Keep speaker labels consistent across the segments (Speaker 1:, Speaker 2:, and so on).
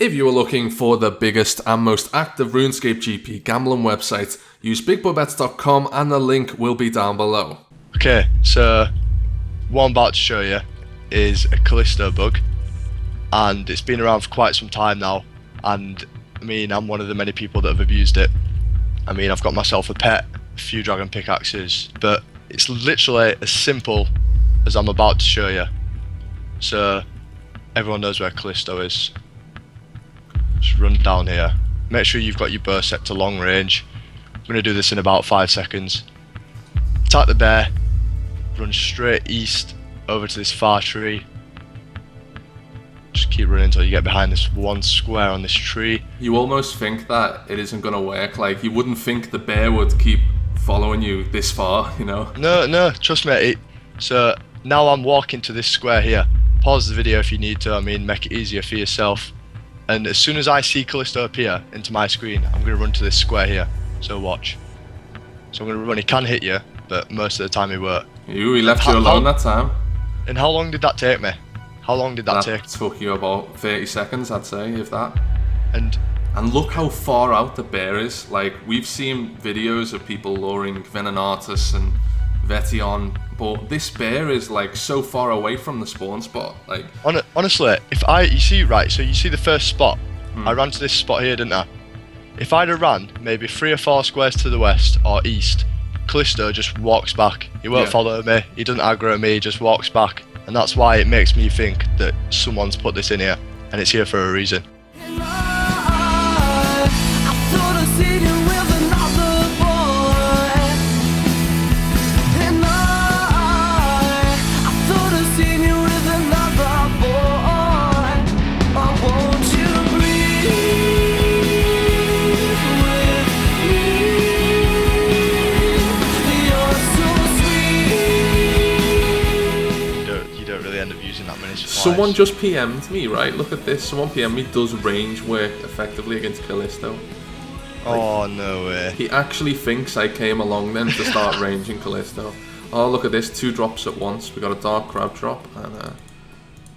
Speaker 1: If you are looking for the biggest and most active RuneScape GP gambling website, use BigBoyBets.com and the link will be down below.
Speaker 2: Okay, so what I'm about to show you is a Callisto bug, and it's been around for quite some time now, and I mean, I'm one of the many people that have abused it. I mean, I've got myself a pet, a few dragon pickaxes, but it's literally as simple as I'm about to show you. So everyone knows where Callisto is. Just run down here. Make sure you've got your bow set to long range. I'm going to do this in about 5 seconds. Attack the bear, run straight east over to this far tree. Just keep running until you get behind this one square on this tree.
Speaker 1: You almost think that it isn't going to work. Like, you wouldn't think the bear would keep following you this far, you know?
Speaker 2: No, trust me. So now I'm walking to this square here. Pause the video if you need to, I mean, make it easier for yourself. And as soon as I see Callisto appear into my screen, I'm going to run to this square here. So watch. So I'm going to run. He can hit you, but most of the time he won't.
Speaker 1: He left you alone that time.
Speaker 2: And how long did that take me? How long did that take?
Speaker 1: That took you about 30 seconds, I'd say, if that.
Speaker 2: And
Speaker 1: look how far out the bear is. Like, we've seen videos of people luring Venenatus and Vetion, but this bear is like so far away from the spawn spot. Like,
Speaker 2: honestly, you see the first spot. I ran to this spot here, didn't I? If I'd have ran maybe 3 or 4 squares to the west or east, Callisto just walks back. He won't follow me. He doesn't aggro me. He just walks back, and that's why it makes me think that someone's put this in here, and it's here for a reason.
Speaker 1: Someone just PM'd me, right? Look at this. Someone PM'd me, does range work effectively against Callisto?
Speaker 2: Oh, no way.
Speaker 1: He actually thinks I came along then to start ranging Callisto. Oh, look at this. 2 drops at once. We got a Dark Crab drop and a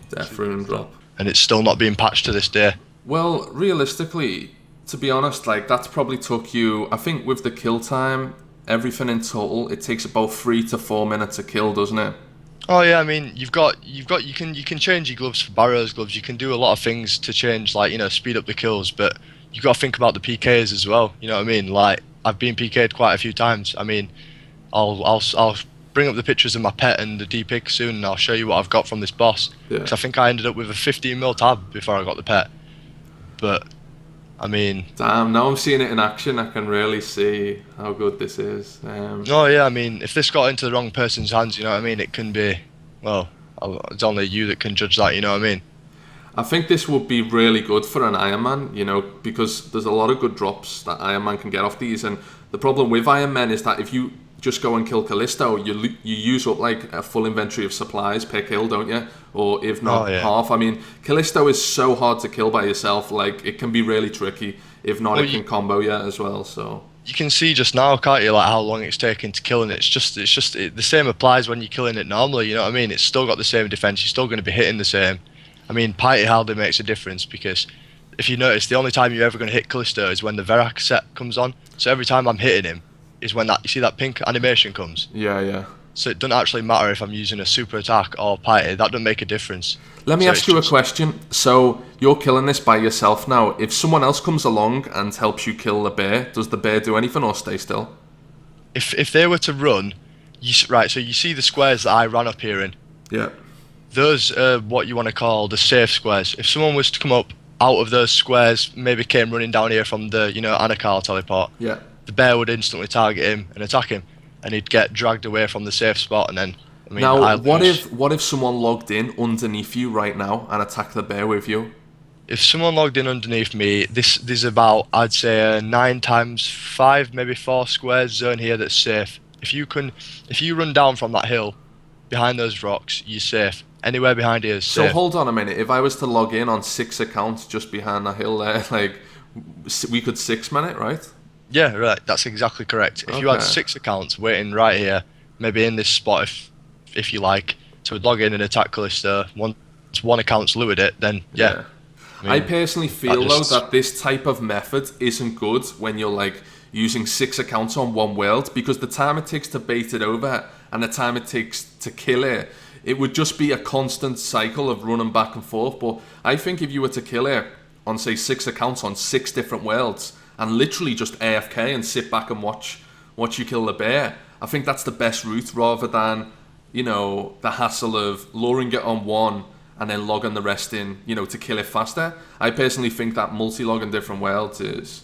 Speaker 1: Death Rune drop.
Speaker 2: And it's still not being patched to this day.
Speaker 1: Well, realistically, to be honest, like, that's probably took you, I think with the kill time, everything in total, it takes about 3 to 4 minutes to kill, doesn't it?
Speaker 2: Oh yeah, I mean, you can change your gloves for Barrow's gloves. You can do a lot of things to change, like, you know, speed up the kills. But you got to think about the PKs as well. You know what I mean? Like, I've been PK'd quite a few times. I mean, I'll bring up the pictures of my pet and the D-pick soon, and I'll show you what I've got from this boss. Because I think I ended up with a 15 mil tab before I got the pet. But I mean,
Speaker 1: damn, now I'm seeing it in action, I can really see how good this is.
Speaker 2: Oh yeah, I mean, if this got into the wrong person's hands, you know what I mean, it can be, well, it's only you that can judge that, you know what I mean?
Speaker 1: I think this would be really good for an Iron Man, you know, because there's a lot of good drops that Iron Man can get off these, and the problem with Iron Man is that if you just go and kill Callisto, you use up like a full inventory of supplies per kill, don't you? Or if not, half. I mean, Callisto is so hard to kill by yourself. Like, it can be really tricky. If not, it can combo you as well. So
Speaker 2: you can see just now, can't you, like how long it's taken to kill, and it's just the same applies when you're killing it normally. You know what I mean? It's still got the same defense. You're still going to be hitting the same. I mean, piety hardly makes a difference, because if you notice, the only time you're ever going to hit Callisto is when the Verak set comes on. So every time I'm hitting him is when you see that pink animation comes.
Speaker 1: Yeah.
Speaker 2: So it doesn't actually matter if I'm using a super attack or piety. That doesn't make a difference.
Speaker 1: Let me ask you a question. So you're killing this by yourself now. If someone else comes along and helps you kill the bear, does the bear do anything or stay still?
Speaker 2: If they were to run, so you see the squares that I ran up here in?
Speaker 1: Yeah.
Speaker 2: Those are what you want to call the safe squares. If someone was to come up out of those squares, maybe came running down here from the, you know, Anakal teleport, the bear would instantly target him and attack him, and he'd get dragged away from the safe spot, and then, I mean,
Speaker 1: now, what if someone logged in underneath you right now and attacked the bear with you?
Speaker 2: If someone logged in underneath me, there's about, I'd say, a 9 times 5, maybe 4 squares zone here that's safe. If you run down from that hill behind those rocks, you're safe. Anywhere behind here is safe.
Speaker 1: So hold on a minute. If I was to log in on 6 accounts just behind that hill there, like, we could 6-man it, right?
Speaker 2: Yeah, right. That's exactly correct. If you had 6 accounts waiting right here, maybe in this spot, if you like, to log in and attack Callisto, once one account's looted it, then yeah.
Speaker 1: I personally feel though that this type of method isn't good when you're like using 6 accounts on one world, because the time it takes to bait it over and the time it takes to kill it, it would just be a constant cycle of running back and forth. But I think if you were to kill it on, say, 6 accounts on 6 different worlds and literally just AFK and sit back and watch you kill the bear, I think that's the best route, rather than, you know, the hassle of luring it on one and then logging the rest in, you know, to kill it faster. I personally think that multi-logging different worlds is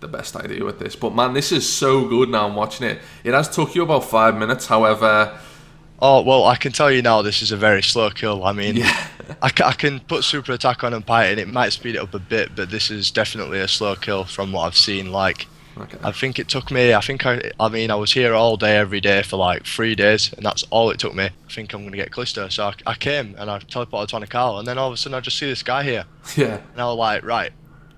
Speaker 1: the best idea with this. But man, this is so good now I'm watching it. It has took you about 5 minutes, however...
Speaker 2: Oh, well, I can tell you now this is a very slow kill. I mean,
Speaker 1: yeah.
Speaker 2: I can put super attack on and pie and it might speed it up a bit, but this is definitely a slow kill from what I've seen. Like,
Speaker 1: Okay.
Speaker 2: I think it took me, I was here all day, every day for like 3 days, and that's all it took me. I think I'm going to get Callisto. So I came and I teleported to Anacal, and then all of a sudden I just see this guy here.
Speaker 1: Yeah.
Speaker 2: And I was like, right,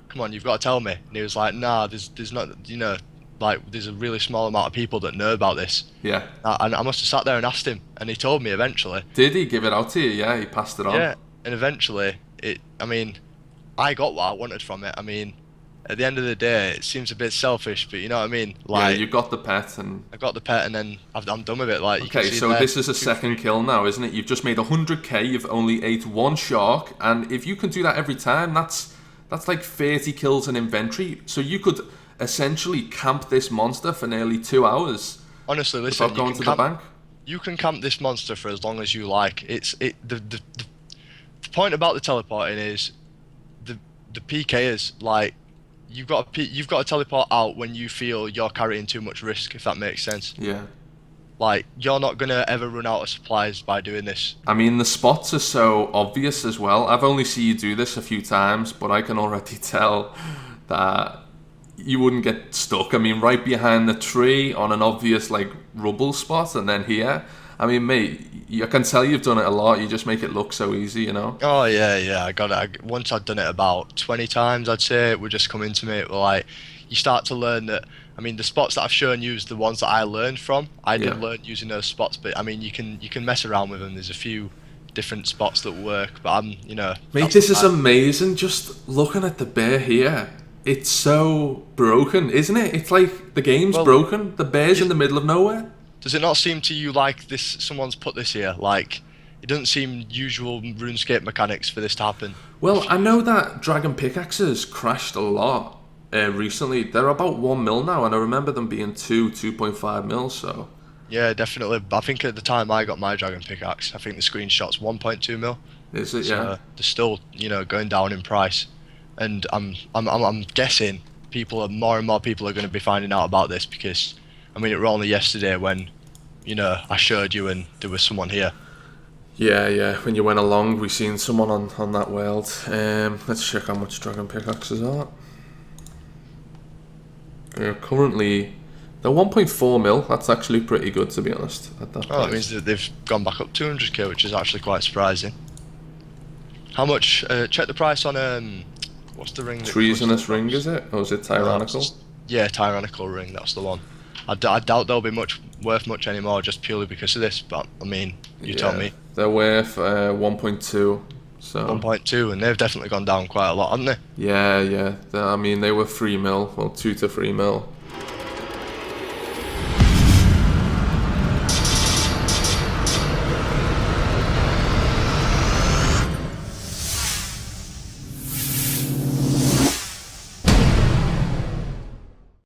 Speaker 2: come on, you've got to tell me. And he was like, nah, there's not, you know, like there's a really small amount of people that know about this.
Speaker 1: Yeah.
Speaker 2: And I must have sat there and asked him, and he told me eventually.
Speaker 1: Did he give it out to you? Yeah, he passed it on.
Speaker 2: Yeah, and eventually, I got what I wanted from it. I mean, at the end of the day, it seems a bit selfish, but you know what I mean? Like,
Speaker 1: yeah, you got the pet and...
Speaker 2: I got the pet and then I'm done with it. Like, you
Speaker 1: Okay,
Speaker 2: can see
Speaker 1: so
Speaker 2: there,
Speaker 1: this is a second kill now, isn't it? You've just made 100k, you've only ate 1 shark, and if you can do that every time, that's like 30 kills in inventory. So you could essentially camp this monster for nearly 2 hours.
Speaker 2: Honestly, listen,
Speaker 1: without going to the bank.
Speaker 2: You can camp this monster for as long as you like. The point about the teleporting is the PK is like, you've got to teleport out when you feel you're carrying too much risk, if that makes sense.
Speaker 1: Yeah.
Speaker 2: Like, you're not gonna ever run out of supplies by doing this.
Speaker 1: I mean, the spots are so obvious as well. I've only seen you do this a few times, but I can already tell that you wouldn't get stuck. I mean, right behind the tree on an obvious, like, rubble spot, and then here. I mean, mate, I can tell you've done it a lot. You just make it look so easy, you know?
Speaker 2: Oh, yeah, I got it. Once I'd done it about 20 times, I'd say, it would just come into me. It were like, you start to learn that, I mean, the spots that I've shown you is the ones that I learned from. I didn't learn using those spots, but I mean, you can mess around with them. There's a few different spots that work, but I'm, you know...
Speaker 1: Mate, this is amazing. Just looking at the bear here. It's so broken, isn't it? It's like the game's broken. The bear's in the middle of nowhere.
Speaker 2: Does it not seem to you like this? Someone's put this here? Like, it doesn't seem usual RuneScape mechanics for this to happen.
Speaker 1: Well, I know that dragon pickaxes crashed a lot recently. They're about 1 mil now, and I remember them being 2.5 mil. So
Speaker 2: yeah, definitely. I think at the time I got my dragon pickaxe, I think the screenshot's 1.2 mil.
Speaker 1: Is it?
Speaker 2: So
Speaker 1: Yeah.
Speaker 2: they're still, you know, going down in price, and I'm guessing more and more people are going to be finding out about this, because I mean, it was only yesterday when, you know, I showed you and there was someone here.
Speaker 1: Yeah. When you went along, we seen someone on that world. Let's check how much dragon pickaxes are. Currently, they're 1.4 mil. That's actually pretty good, to be honest. At that
Speaker 2: Oh, that means that they've gone back up 200k, which is actually quite surprising. How much? Check the price on what's the ring?
Speaker 1: Treasonous ring, is it? Or is it tyrannical?
Speaker 2: Yeah, tyrannical ring. That's the one. I doubt they'll be worth much anymore, just purely because of this. But I mean, you tell me.
Speaker 1: They're worth 1.2. So
Speaker 2: 1.2, and they've definitely gone down quite a lot, haven't they?
Speaker 1: yeah. I mean, they were 3 mil, well, 2 to 3 mil.